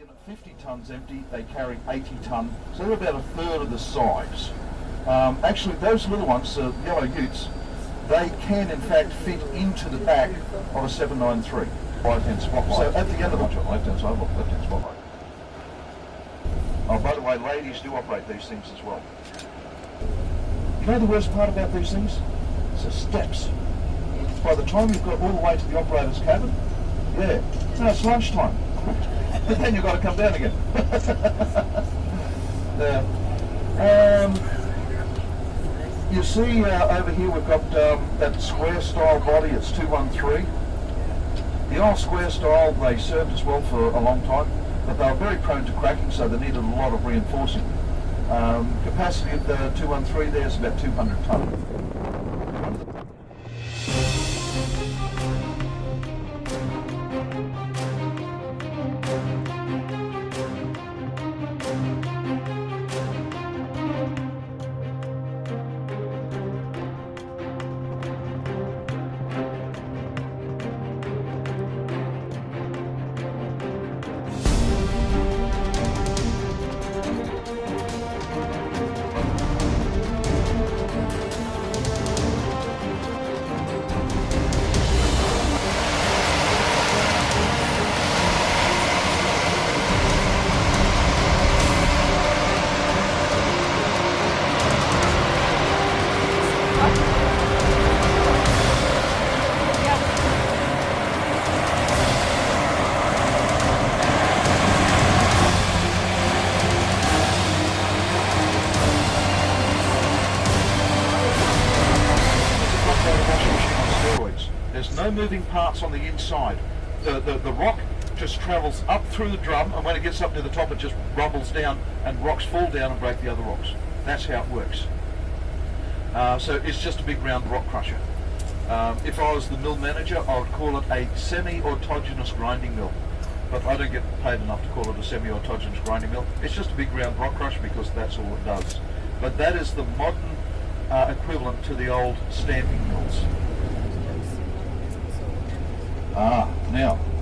taken at 50 tonnes empty, they carry 80 tonne, so they're about a third of the size. Actually, those little ones, yellow utes, they can in fact fit into the back of a 793 right-hand spotlight. So at the end of the left-hand side, look, left-hand spotlight. Oh, by the way, ladies do operate these things as well. You know the worst part about these things? It's the steps. By the time you've got all the way to the operator's cabin, yeah, no, it's lunchtime. But then you've got to come down again. You see over here we've got that square style body, it's 213. The old square style, they served us well for a long time, but they were very prone to cracking, so they needed a lot of reinforcing. Capacity of the 213 there is about 200 tonne. There's no moving parts on the inside. The rock just travels up through the drum, and when it gets up to the top it just rumbles down and rocks fall down and break the other rocks. That's how it works. So it's just a big round rock crusher. If I was the mill manager, I would call it a semi-autogenous grinding mill. But I don't get paid enough to call it a semi-autogenous grinding mill. It's just a big round rock crusher because that's all it does. But that is the modern equivalent to the old stamping mills.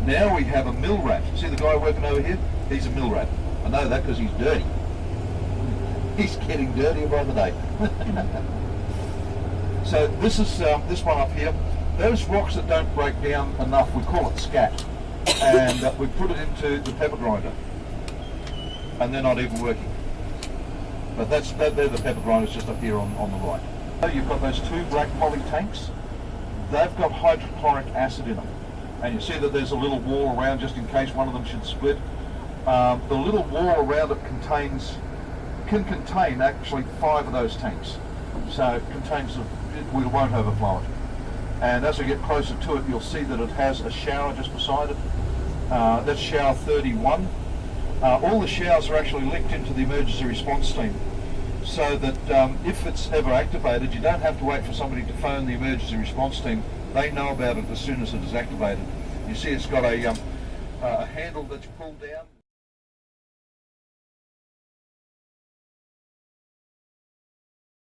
Now we have a mill rat. See the guy working over here? He's a mill rat. I know that because he's dirty. He's getting dirtier by the day. So this is this one up here. Those rocks that don't break down enough, we call it scat, and we put it into the pepper grinder, and they're not even working. But they're the pepper grinders just up here on the right. So you've got those two black poly tanks. They've got hydrochloric acid in them. And you see that there's a little wall around just in case one of them should split. The little wall around it can contain actually 5 of those tanks. So it contains, we won't overflow it. And as we get closer to it, you'll see that it has a shower just beside it. That's shower 31. All the showers are actually linked into the emergency response team, so that if it's ever activated, you don't have to wait for somebody to phone the emergency response team. They know about it as soon as it is activated. You see it's got a handle that you pull down.